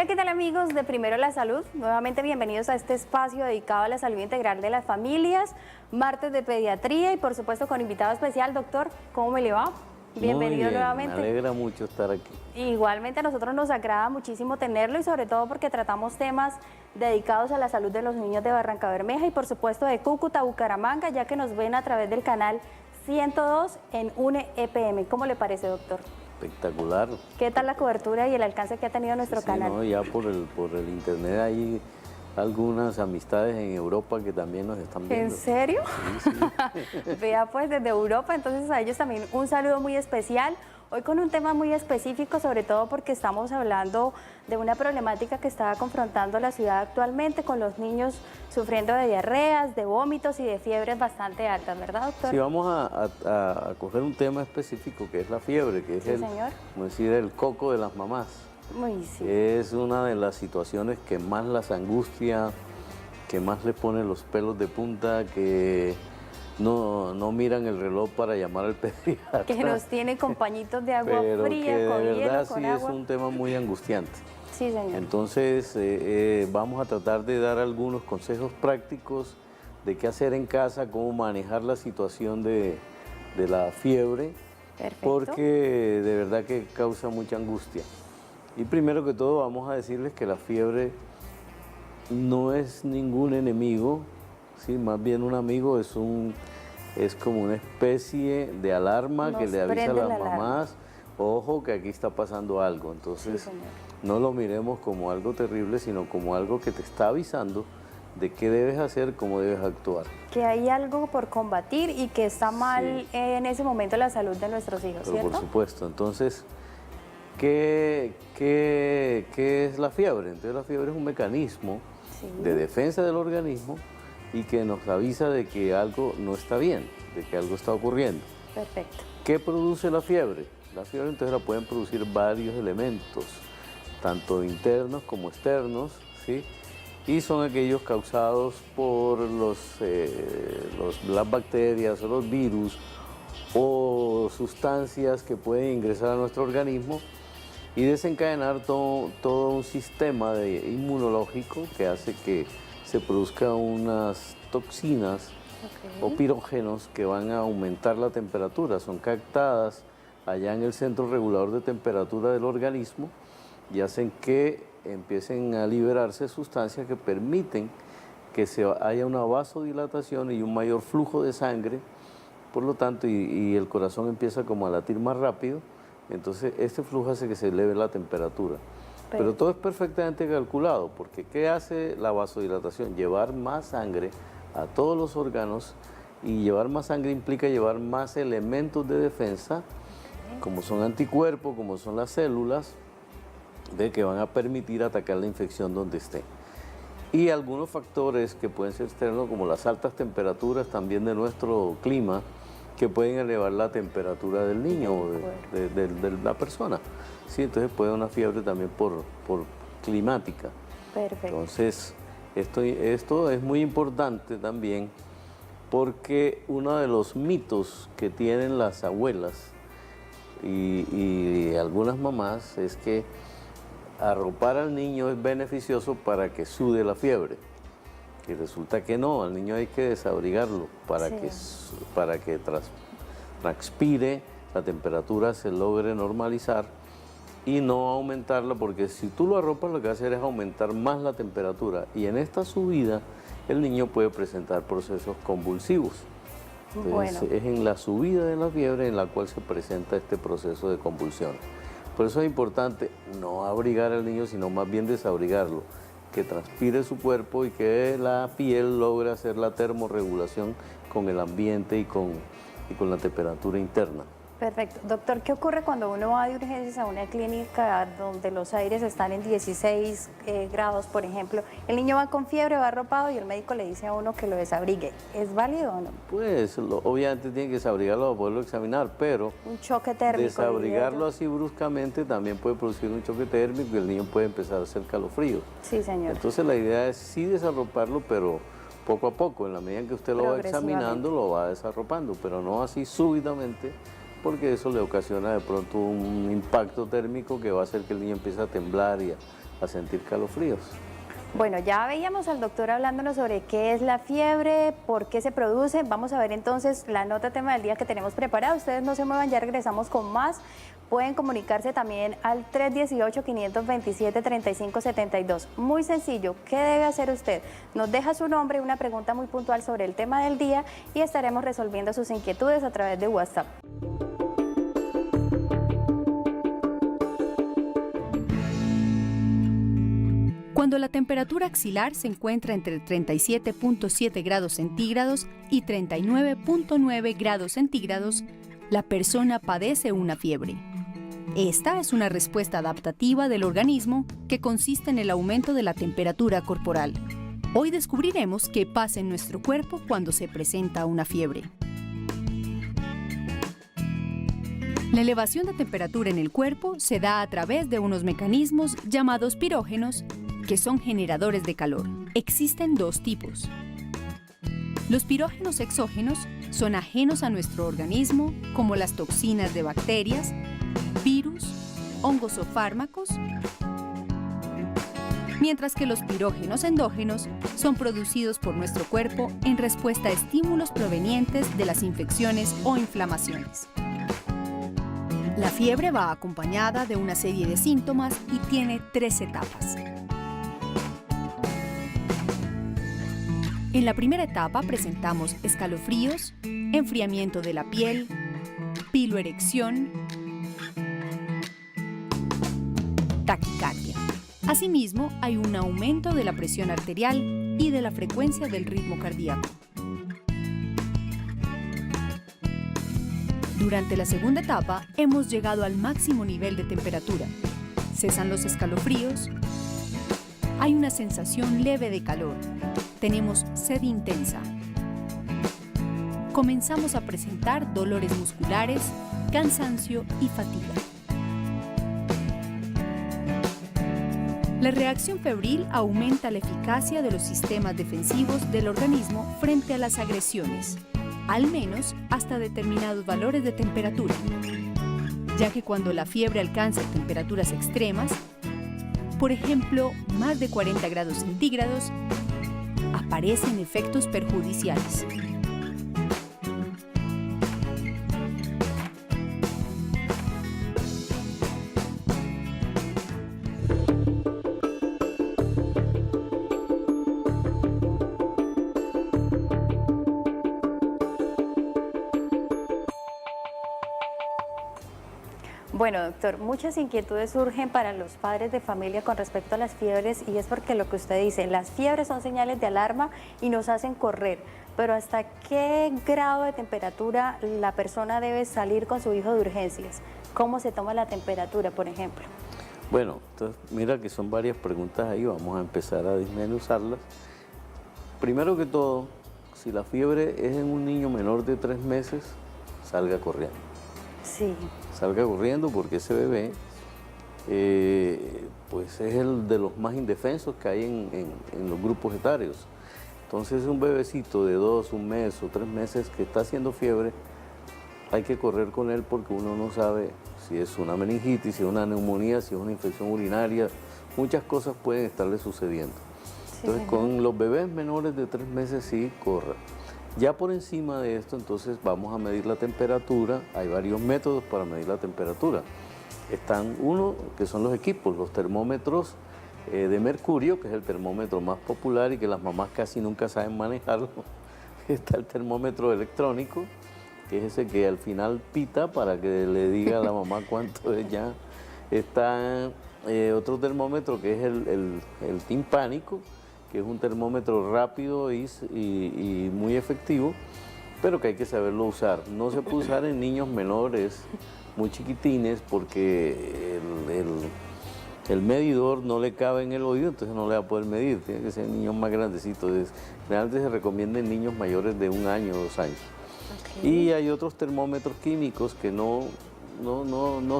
Hola, ¿qué tal amigos de Primero la Salud? Nuevamente bienvenidos a este espacio dedicado a la salud integral de las familias, martes de pediatría y por supuesto con invitado especial. Doctor, ¿cómo me le va? Bienvenido Muy bien, nuevamente. me alegra mucho estar aquí. Igualmente a nosotros nos agrada muchísimo tenerlo y sobre todo porque tratamos temas dedicados a la salud de los niños de Barrancabermeja y por supuesto de Cúcuta, Bucaramanga, ya que nos ven a través del canal 102 en UNE EPM. ¿Cómo le parece, doctor? Espectacular. ¿Qué tal la cobertura y el alcance que ha tenido nuestro Sí, canal? no, ya por el internet hay algunas amistades en Europa que también nos están viendo. ¿En serio? Sí, sí. Vea pues desde Europa, entonces a ellos también un saludo muy especial. Hoy con un tema muy específico, sobre todo porque estamos hablando de una problemática que está confrontando la ciudad actualmente con los niños sufriendo de diarreas, de vómitos y de fiebres bastante altas, ¿verdad, doctor? Sí, vamos a coger un tema específico que es la fiebre, que es Sí, señor. como decir, el coco de las mamás. Muy sí. Es una de las situaciones que más las angustia, que más les pone los pelos de punta, que no miran el reloj para llamar al pediatra. Que nos tiene con pañitos de agua pero fría, que con de hielo, verdad con sí agua. es un tema muy angustiante. Sí, señor. Entonces vamos a tratar de dar algunos consejos prácticos de qué hacer en casa, cómo manejar la situación de la fiebre, Perfecto. porque de verdad que causa mucha angustia. Y primero que todo vamos a decirles que la fiebre no es ningún enemigo, ¿sí? Más bien un amigo es como una especie de alarma que Nos le avisa a prende las la alarma. mamás, ojo que aquí está pasando algo. Entonces, Sí, señor. no lo miremos como algo terrible, sino como algo que te está avisando de qué debes hacer, cómo debes actuar. Que hay algo por combatir y que está mal Sí. en ese momento la salud de nuestros hijos, Pero ¿cierto? por supuesto, entonces, ¿qué es la fiebre? Entonces la fiebre es un mecanismo Sí. de defensa del organismo y que nos avisa de que algo no está bien, de que algo está ocurriendo. Perfecto. ¿Qué produce la fiebre? La fiebre entonces la pueden producir varios elementos, tanto internos como externos, ¿sí? Y son aquellos causados por las bacterias o los virus o sustancias que pueden ingresar a nuestro organismo y desencadenar todo un sistema inmunológico que hace que se produzcan unas toxinas o pirógenos que van a aumentar la temperatura. Son captadas allá en el centro regulador de temperatura del organismo y hacen que empiecen a liberarse sustancias que permiten que haya una vasodilatación y un mayor flujo de sangre, por lo tanto, y el corazón empieza como a latir más rápido, entonces este flujo hace que se eleve la temperatura. Pero todo es perfectamente calculado, porque ¿qué hace la vasodilatación? Llevar más sangre a todos los órganos, y llevar más sangre implica llevar más elementos de defensa, como son anticuerpos, como son las células, que van a permitir atacar la infección donde esté. Y algunos factores que pueden ser externos, como las altas temperaturas también de nuestro clima, que pueden elevar la temperatura del niño o de la persona. Sí, entonces puede una fiebre también por climática. Perfecto. Entonces, esto es muy importante también porque uno de los mitos que tienen las abuelas y algunas mamás es que arropar al niño es beneficioso para que sude la fiebre. Y resulta que no, al niño hay que desabrigarlo para que transpire, la temperatura se logre normalizar y no aumentarla, porque si tú lo arropas lo que va a hacer es aumentar más la temperatura y en esta subida el niño puede presentar procesos convulsivos. Entonces, es en la subida de la fiebre en la cual se presenta este proceso de convulsiones. Por eso es importante no abrigar al niño, sino más bien desabrigarlo, que transpire su cuerpo y que la piel logre hacer la termorregulación con el ambiente y con la temperatura interna. Perfecto. Doctor, ¿qué ocurre cuando uno va de urgencias a una clínica donde los aires están en 16 grados, por ejemplo? El niño va con fiebre, va arropado y el médico le dice a uno que lo desabrigue. ¿Es válido o no? Pues obviamente tiene que desabrigarlo para poderlo examinar, pero Un choque térmico. desabrigarlo así bruscamente también puede producir un choque térmico y el niño puede empezar a hacer calofrío. Sí, señor. Entonces la idea es sí desarroparlo, pero poco a poco, en la medida en que usted lo va examinando, lo va desarropando, pero no así súbitamente, porque eso le ocasiona de pronto un impacto térmico que va a hacer que el niño empiece a temblar y a sentir calofríos. Bueno, ya veíamos al doctor hablándonos sobre qué es la fiebre, por qué se produce. Vamos a ver entonces la nota tema del día que tenemos preparada. Ustedes no se muevan, ya regresamos con más. Pueden comunicarse también al 318-527-3572. Muy sencillo, ¿qué debe hacer usted? Nos deja su nombre y una pregunta muy puntual sobre el tema del día y estaremos resolviendo sus inquietudes a través de WhatsApp. Cuando la temperatura axilar se encuentra entre 37.7 grados centígrados y 39.9 grados centígrados, la persona padece una fiebre. Esta es una respuesta adaptativa del organismo que consiste en el aumento de la temperatura corporal. Hoy descubriremos qué pasa en nuestro cuerpo cuando se presenta una fiebre. La elevación de temperatura en el cuerpo se da a través de unos mecanismos llamados pirógenos, que son generadores de calor. Existen dos tipos. Los pirógenos exógenos son ajenos a nuestro organismo, como las toxinas de bacterias, virus, hongos o fármacos, mientras que los pirógenos endógenos son producidos por nuestro cuerpo en respuesta a estímulos provenientes de las infecciones o inflamaciones. La fiebre va acompañada de una serie de síntomas y tiene 3 etapas. En la primera etapa presentamos escalofríos, enfriamiento de la piel, piloerección, taquicardia. Asimismo, hay un aumento de la presión arterial y de la frecuencia del ritmo cardíaco. Durante la segunda etapa, hemos llegado al máximo nivel de temperatura. Cesan los escalofríos, hay una sensación leve de calor. Tenemos sed intensa. Comenzamos a presentar dolores musculares, cansancio y fatiga. La reacción febril aumenta la eficacia de los sistemas defensivos del organismo frente a las agresiones, al menos hasta determinados valores de temperatura, ya que cuando la fiebre alcanza temperaturas extremas, por ejemplo, más de 40 grados centígrados, aparecen efectos perjudiciales. Bueno, doctor, muchas inquietudes surgen para los padres de familia con respecto a las fiebres y es porque lo que usted dice, las fiebres son señales de alarma y nos hacen correr, pero ¿hasta qué grado de temperatura la persona debe salir con su hijo de urgencias? ¿Cómo se toma la temperatura, por ejemplo? Bueno, entonces mira que son varias preguntas ahí, vamos a empezar a desmenuzarlas. Primero que todo, si la fiebre es en un niño menor de 3 meses, salga corriendo. Sí. Salga corriendo porque ese bebé pues es el de los más indefensos que hay en los grupos etarios. Entonces un bebecito de 2, 1 mes o 3 meses que está haciendo fiebre, hay que correr con él porque uno no sabe si es una meningitis, si es una neumonía, si es una infección urinaria, muchas cosas pueden estarle sucediendo. Entonces con los bebés menores de 3 meses sí corra. Ya por encima de esto, entonces vamos a medir la temperatura. Hay varios métodos para medir la temperatura. Están uno, que son los equipos, los termómetros de mercurio, que es el termómetro más popular y que las mamás casi nunca saben manejarlo. Está el termómetro electrónico, que es ese que al final pita para que le diga a la mamá cuánto es ya. Está otro termómetro que es el timpánico, que es un termómetro rápido y muy efectivo, pero que hay que saberlo usar. No se puede usar en niños menores, muy chiquitines, porque el medidor no le cabe en el oído, entonces no le va a poder medir. Tiene que ser niños más grandecitos. Realmente se recomienda en niños mayores de 1 año o 2 años. Okay. Y hay otros termómetros químicos que no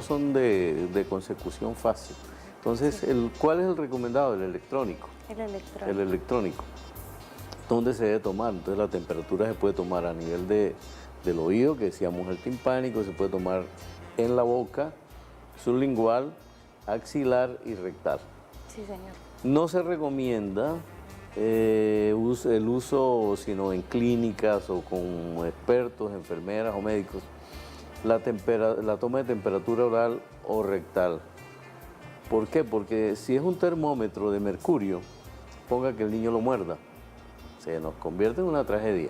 son de consecución fácil. Entonces, ¿cuál es el recomendado? El electrónico. El electrónico. ¿Dónde se debe tomar? Entonces la temperatura se puede tomar a nivel del oído, que decíamos el timpánico, se puede tomar en la boca, sublingual, axilar y rectal. Sí, señor. No se recomienda el uso, sino en clínicas o con expertos, enfermeras o médicos, la toma de temperatura oral o rectal. ¿Por qué? Porque si es un termómetro de mercurio, ponga que el niño lo muerda, se nos convierte en una tragedia.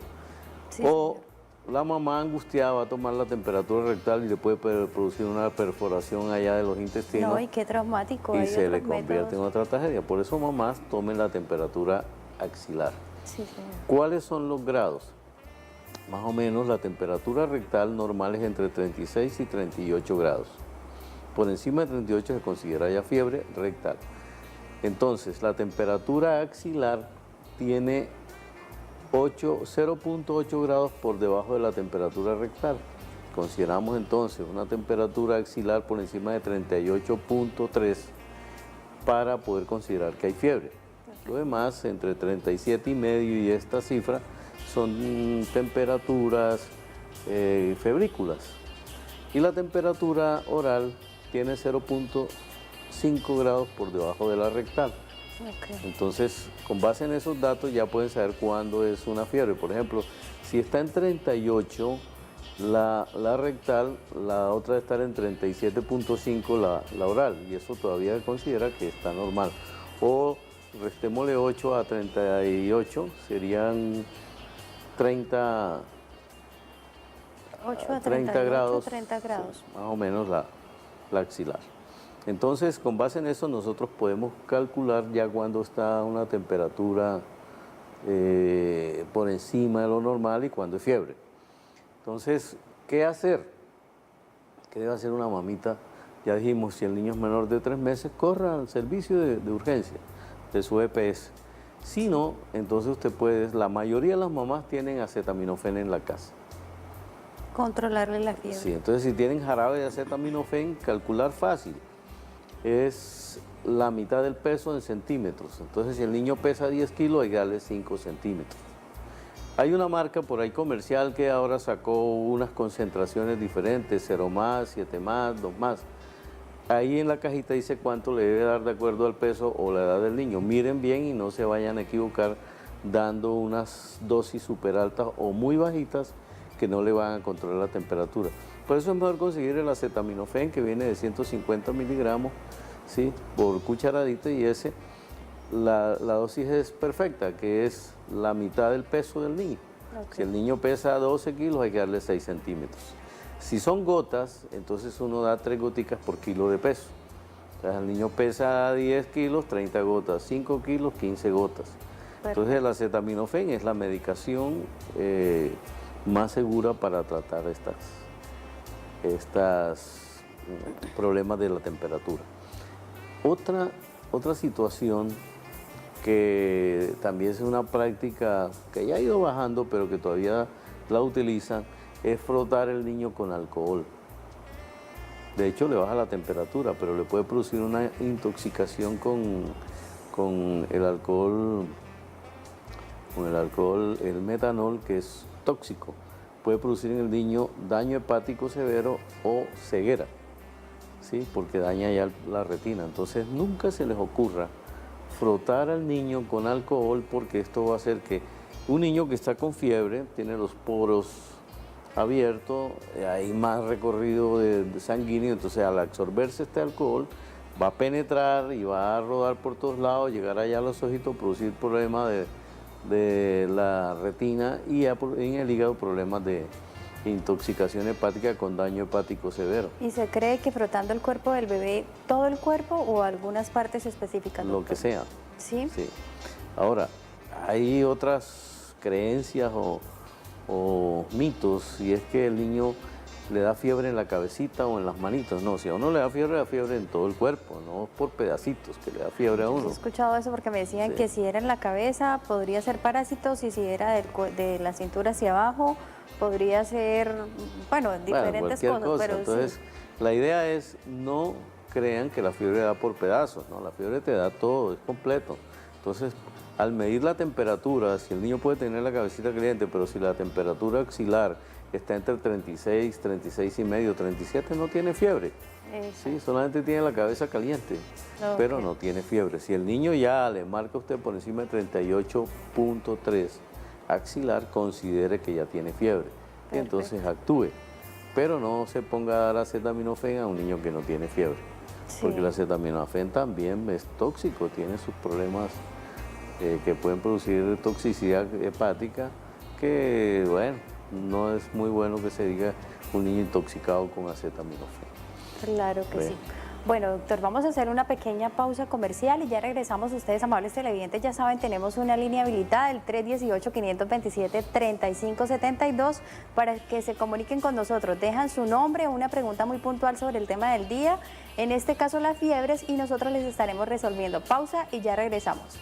Sí, O señor. la mamá angustiada va a tomar la temperatura rectal y le puede producir una perforación allá de los intestinos. No, y qué traumático. Y hay se le otros convierte en métodos. otra tragedia. Por eso mamás tomen la temperatura axilar. Sí, señor. ¿Cuáles son los grados? Más o menos la temperatura rectal normal es entre 36 y 38 grados. Por encima de 38 se considera ya fiebre rectal. Entonces, la temperatura axilar tiene 0.8 grados por debajo de la temperatura rectal. Consideramos entonces una temperatura axilar por encima de 38.3 para poder considerar que hay fiebre. Lo demás, entre 37,5 y esta cifra, son temperaturas febrículas. Y la temperatura oral tiene 0.5 grados por debajo de la rectal. Ok. Entonces, con base en esos datos ya pueden saber cuándo es una fiebre. Por ejemplo, si está en 38 la rectal, la otra debe estar en 37.5 la oral, y eso todavía considera que está normal. O restémosle 8 a 38, serían 30, 8 a 30 grados, 30 grados. más o menos la axilar. Entonces, con base en eso, nosotros podemos calcular ya cuando está una temperatura por encima de lo normal y cuando es fiebre. Entonces, ¿qué hacer? ¿Qué debe hacer una mamita? Ya dijimos, si el niño es menor de 3 meses, corra al servicio de urgencia de su EPS. Si no, entonces usted puede, la mayoría de las mamás tienen acetaminofén en la casa. Controlarle la fiebre. Sí, entonces si tienen jarabe de acetaminofén, calcular fácil. Es la mitad del peso en centímetros. Entonces, si el niño pesa 10 kilos, hay que darle 5 centímetros. Hay una marca por ahí comercial que ahora sacó unas concentraciones diferentes, 0 más, 7 más, 2 más. Ahí en la cajita dice cuánto le debe dar de acuerdo al peso o la edad del niño. Miren bien y no se vayan a equivocar dando unas dosis súper altas o muy bajitas que no le van a controlar la temperatura. Por eso es mejor conseguir el acetaminofén, que viene de 150 miligramos, ¿sí?, por cucharadita, y la dosis es perfecta, que es la mitad del peso del niño. Ok. Si el niño pesa 12 kilos, hay que darle 6 centímetros. Si son gotas, entonces uno da 3 goticas por kilo de peso. O sea, el niño pesa 10 kilos, 30 gotas, 5 kilos, 15 gotas. Entonces el acetaminofén es la medicación más segura para tratar estos problemas de la temperatura. Otra situación que también es una práctica que ya ha ido bajando, pero que todavía la utilizan, es frotar el niño con alcohol. De hecho, le baja la temperatura, pero le puede producir una intoxicación con el alcohol, el metanol, que es tóxico. Puede producir en el niño daño hepático severo o ceguera, ¿sí?, porque daña ya la retina. Entonces, nunca se les ocurra frotar al niño con alcohol, porque esto va a hacer que un niño que está con fiebre, tiene los poros abiertos, hay más recorrido de sanguíneo, entonces al absorberse este alcohol va a penetrar y va a rodar por todos lados, llegar allá a los ojitos, producir problemas de la retina, y en el hígado problemas de intoxicación hepática con daño hepático severo. ¿Y se cree que frotando el cuerpo del bebé, todo el cuerpo o algunas partes específicas? Lo que sea. ¿Sí? Sí. Ahora, hay otras creencias o mitos, y es que el niño le da fiebre en la cabecita o en las manitos. No, si a uno le da fiebre en todo el cuerpo, no por pedacitos que le da fiebre a uno. He escuchado eso porque me decían Sí. que si era en la cabeza podría ser parásitos, y si era de la cintura hacia abajo podría ser, bueno, diferentes cualquier cosas. cosa. Pero Entonces, sí. la idea es no crean que la fiebre da por pedazos, ¿no? La fiebre te da todo, es completo. Entonces, al medir la temperatura, si el niño puede tener la cabecita caliente, pero si la temperatura axilar está entre 36, 36 y medio, 37, no tiene fiebre. Sí, solamente tiene la cabeza caliente, pero no tiene fiebre. Si el niño ya le marca a usted por encima de 38.3 axilar, considere que ya tiene fiebre. Y entonces actúe. Pero no se ponga a dar acetaminofén a un niño que no tiene fiebre. Porque el acetaminofén también es tóxico, tiene sus problemas que pueden producir toxicidad hepática, que bueno, no es muy bueno que se diga un niño intoxicado con acetaminofén. Claro que sí. Bueno, doctor, vamos a hacer una pequeña pausa comercial y ya regresamos. Ustedes, amables televidentes, ya saben, tenemos una línea habilitada, el 318-527-3572, para que se comuniquen con nosotros. Dejan su nombre, una pregunta muy puntual sobre el tema del día, en este caso las fiebres, y nosotros les estaremos resolviendo. Pausa y ya regresamos.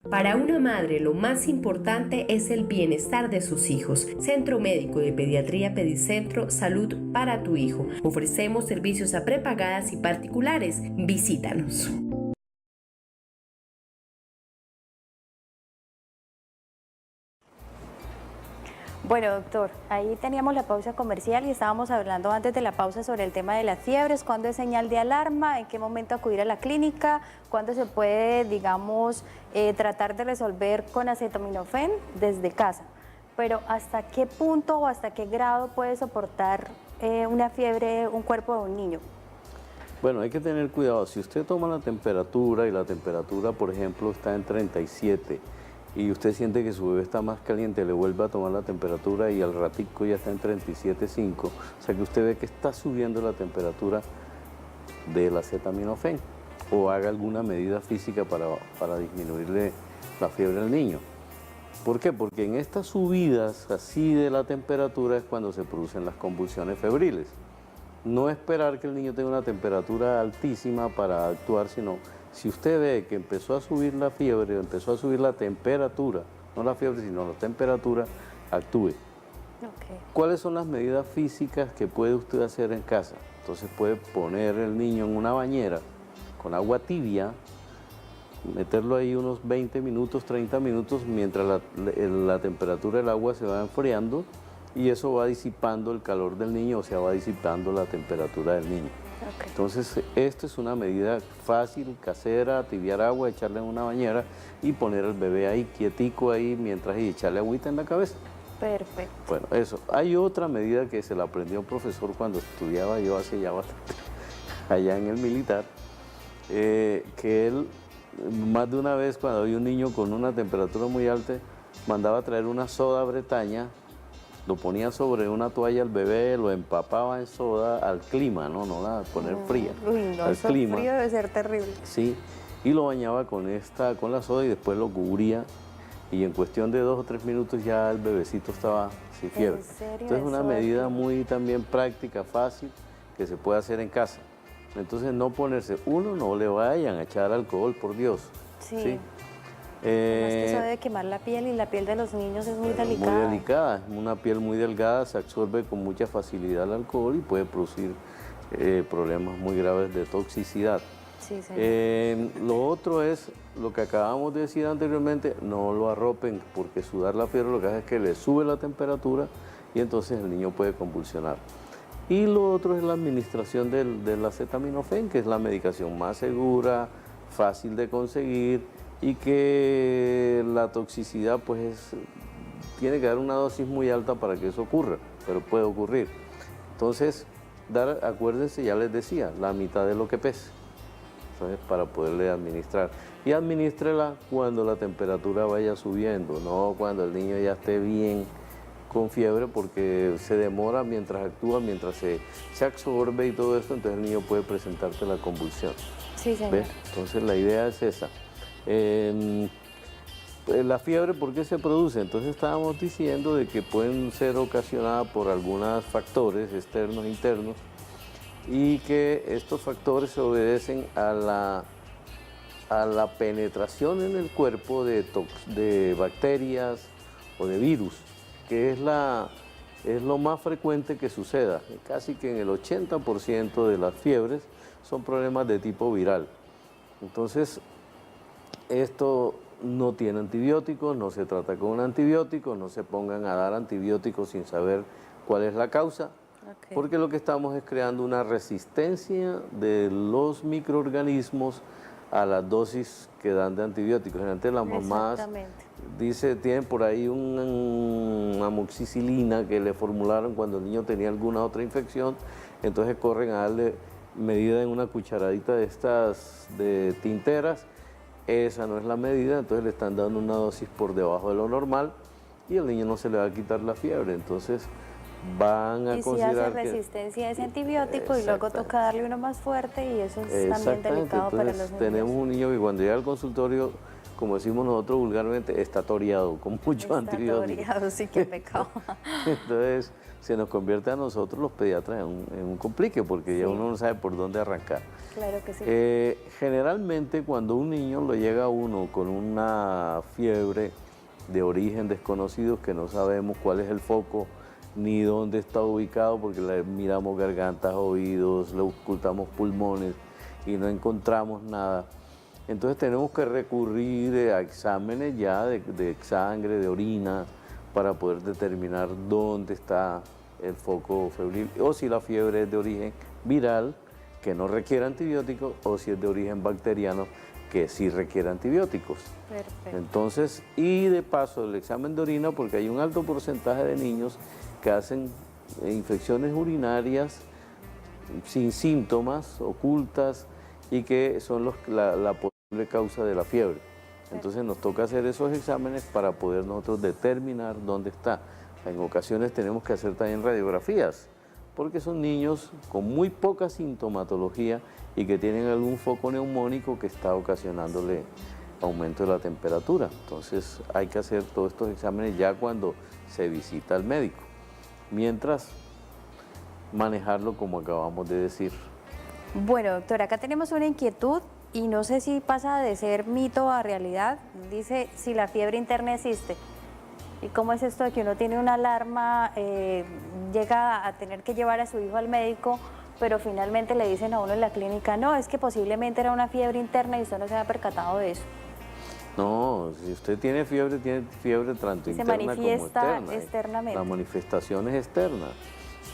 Para una madre lo más importante es el bienestar de sus hijos. Centro Médico de Pediatría Pedicentro, salud para tu hijo. Ofrecemos servicios a prepagadas y particulares. Visítanos. Bueno, doctor, ahí teníamos la pausa comercial y estábamos hablando antes de la pausa sobre el tema de las fiebres, cuándo es señal de alarma, en qué momento acudir a la clínica, cuándo se puede, digamos, tratar de resolver con acetaminofén desde casa. Pero ¿hasta qué punto o hasta qué grado puede soportar una fiebre un cuerpo de un niño? Bueno, hay que tener cuidado. Si usted toma la temperatura y la temperatura, por ejemplo, está en 37, y usted siente que su bebé está más caliente, le vuelve a tomar la temperatura y al ratico ya está en 37.5, o sea que usted ve que está subiendo la temperatura del acetaminofén, o haga alguna medida física para disminuirle la fiebre al niño. ¿Por qué? Porque en estas subidas así de la temperatura es cuando se producen las convulsiones febriles. No esperar que el niño tenga una temperatura altísima para actuar, sino si usted ve que empezó a subir la fiebre, empezó a subir la temperatura, no la fiebre, sino la temperatura, actúe. ¿Cuáles son las medidas físicas que puede usted hacer en casa? Entonces puede poner el niño en una bañera con agua tibia, meterlo ahí unos 20 minutos, 30 minutos, mientras la temperatura del agua se va enfriando, y eso va disipando el calor del niño, o sea, va disipando la temperatura del niño. Entonces, esta es una medida fácil, casera, tibiar agua, echarle en una bañera y poner al bebé ahí quietico ahí mientras y echarle agüita en la cabeza. Perfecto. Bueno, eso. Hay otra medida que se la aprendió un profesor cuando estudiaba yo hace ya bastante, allá en el militar, que él más de una vez cuando había un niño con una temperatura muy alta, mandaba a traer una soda Bretaña, lo ponía sobre una toalla al bebé, lo empapaba en soda al clima, no la poner fría. Uy, no, al eso clima. frío debe ser terrible. Sí, y lo bañaba con la soda y después lo cubría, y en cuestión de 2 o 3 minutos ya el bebecito estaba sin fiebre. ¿En serio? Entonces es una Eso medida muy también práctica, fácil, que se puede hacer en casa. Entonces no ponerse, no le vayan a echar alcohol, por Dios. Sí. Además que eso debe quemar la piel, y la piel de los niños es muy delicada. Muy delicada, es una piel muy delgada, se absorbe con mucha facilidad el alcohol y puede producir problemas muy graves de toxicidad. Sí, señor. Lo otro es lo que acabamos de decir anteriormente, no lo arropen, porque sudar la fiebre lo que hace es que le sube la temperatura y entonces el niño puede convulsionar. Y lo otro es la administración del acetaminofén, que es la medicación más segura, fácil de conseguir, y que la toxicidad pues tiene que dar una dosis muy alta para que eso ocurra, pero puede ocurrir. Entonces, acuérdense, ya les decía, la mitad de lo que pese, ¿sabes? Para poderle administrar. Y administrela cuando la temperatura vaya subiendo, no cuando el niño ya esté bien con fiebre, porque se demora mientras actúa, mientras se absorbe y todo esto, entonces el niño puede presentarte la convulsión. Sí, señor. ¿Ves? Entonces la idea es esa. La fiebre, ¿por qué se produce? Entonces estábamos diciendo de que pueden ser ocasionadas por algunos factores externos e internos, y que estos factores se obedecen a la penetración en el cuerpo de bacterias o de virus, que es es lo más frecuente que suceda. Casi que en el 80% de las fiebres son problemas de tipo viral. Entonces, esto no tiene antibióticos, no se trata con un antibiótico, no se pongan a dar antibióticos sin saber cuál es la causa, porque lo que estamos es creando una resistencia de los microorganismos a las dosis que dan de antibióticos. Generalmente las mamás tienen por ahí una amoxicilina que le formularon cuando el niño tenía alguna otra infección, entonces corren a darle medida en una cucharadita de estas de tinteras. Esa no es la medida, entonces le están dando una dosis por debajo de lo normal y al niño no se le va a quitar la fiebre, entonces van a considerar si hace resistencia a ese antibiótico y luego toca darle uno más fuerte y eso es también delicado para los niños. Tenemos un niño que cuando llega al consultorio, como decimos nosotros vulgarmente, está toreado con mucho antibiótico. Está toreado, sí, qué pecado. Entonces se nos convierte a nosotros los pediatras en un complique porque ya uno no sabe por dónde arrancar. Claro que sí. Generalmente cuando un niño lo llega a uno con una fiebre de origen desconocido, que no sabemos cuál es el foco ni dónde está ubicado, porque le miramos gargantas, oídos, le ocultamos pulmones y no encontramos nada. Entonces tenemos que recurrir a exámenes ya de sangre, de orina, para poder determinar dónde está el foco febril, o si la fiebre es de origen viral, que no requiere antibióticos, o si es de origen bacteriano, que sí requiere antibióticos. Perfecto. Entonces, y de paso el examen de orina, porque hay un alto porcentaje de niños que hacen infecciones urinarias sin síntomas, ocultas, y que son la posible causa de la fiebre. Entonces nos toca hacer esos exámenes para poder nosotros determinar dónde está. En ocasiones tenemos que hacer también radiografías, porque son niños con muy poca sintomatología y que tienen algún foco neumónico que está ocasionándole aumento de la temperatura. Entonces hay que hacer todos estos exámenes ya cuando se visita al médico. Mientras, manejarlo como acabamos de decir. Bueno, doctora, acá tenemos una inquietud y no sé si pasa de ser mito a realidad. Dice, si la fiebre interna existe. ¿Y cómo es esto de que uno tiene una alarma, llega a tener que llevar a su hijo al médico, pero finalmente le dicen a uno en la clínica, no, es que posiblemente era una fiebre interna y usted no se había percatado de eso? No, si usted tiene fiebre tanto interna como externa. Externamente. La manifestación es externa.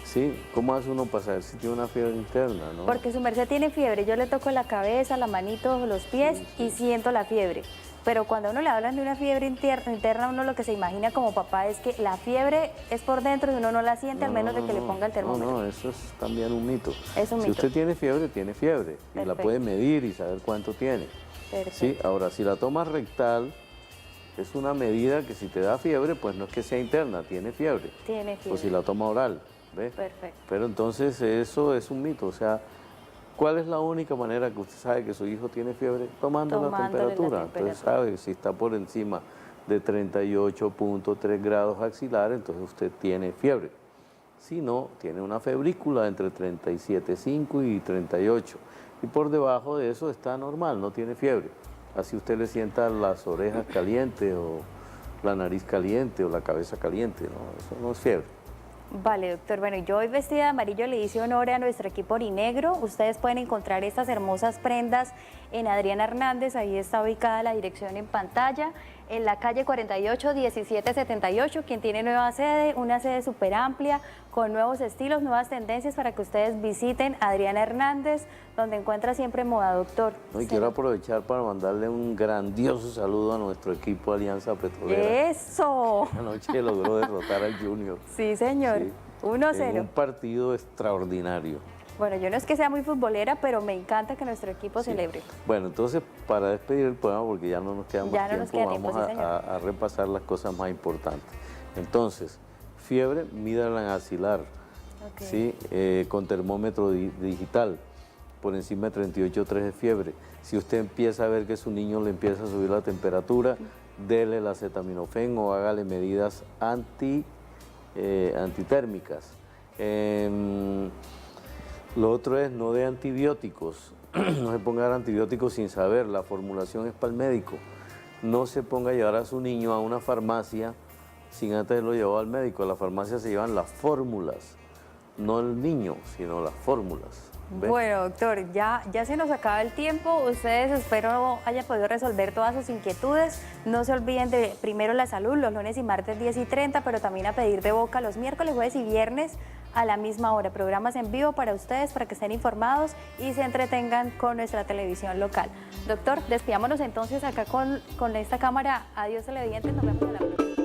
Sí, ¿cómo hace uno para saber si tiene una fiebre interna, no? Porque su merced tiene fiebre, yo le toco la cabeza, la manito, los pies y siento la fiebre. Pero cuando a uno le hablan de una fiebre interna, uno lo que se imagina como papá es que la fiebre es por dentro y uno no la siente, al menos de que le ponga el termómetro. No, eso es también un mito. Es un si mito. usted tiene fiebre, tiene fiebre. Y la puede medir y saber cuánto tiene. Perfecto. Sí, ahora, si la toma rectal, es una medida que si te da fiebre, pues no es que sea interna, tiene fiebre. Tiene fiebre. O si la toma oral, ¿ves? Perfecto. Pero entonces eso es un mito, o sea, ¿cuál es la única manera que usted sabe que su hijo tiene fiebre? Tomándole la temperatura. Entonces sabe, si está por encima de 38.3 grados axilares, entonces usted tiene fiebre. Si no, tiene una febrícula entre 37.5 y 38. Y por debajo de eso está normal, no tiene fiebre. Así usted le sienta las orejas calientes o la nariz caliente o la cabeza caliente, ¿no? Eso no es fiebre. Vale, doctor. Bueno, yo hoy vestida de amarillo le hice honor a nuestro equipo orinegro. Ustedes pueden encontrar estas hermosas prendas en Adriana Hernández, ahí está ubicada la dirección en pantalla, en la calle 48 1778, quien tiene nueva sede, una sede súper amplia, con nuevos estilos, nuevas tendencias para que ustedes visiten Adriana Hernández, donde encuentra siempre moda, doctor. Y quiero aprovechar para mandarle un grandioso saludo a nuestro equipo Alianza Petrolera. ¡Eso! Anoche logró derrotar al Junior. Sí, señor. Sí, 1-0. en un partido extraordinario. Bueno, yo no es que sea muy futbolera, pero me encanta que nuestro equipo celebre. Bueno, entonces para despedir el programa, porque ya no nos queda más tiempo, vamos a repasar las cosas más importantes. Entonces, fiebre, mídala en axilar, ¿sí? Con termómetro digital, por encima de 38.3 de fiebre. Si usted empieza a ver que su niño le empieza a subir la temperatura, dele el acetaminofén o hágale medidas antitérmicas. Lo otro es no dé antibióticos, no se ponga a dar antibióticos sin saber, la formulación es para el médico. No se ponga a llevar a su niño a una farmacia sin antes haberlo llevado al médico. A la farmacia se llevan las fórmulas, no el niño, sino las fórmulas. ¿Ve? Bueno, doctor, ya se nos acaba el tiempo. Ustedes espero hayan podido resolver todas sus inquietudes. No se olviden de primero la salud, los lunes y martes 10 y 30, pero también a pedir de boca los miércoles, jueves y viernes a la misma hora. Programas en vivo para ustedes, para que estén informados y se entretengan con nuestra televisión local. Doctor, despidámonos entonces acá con esta cámara. Adiós televidentes, nos vemos en la próxima.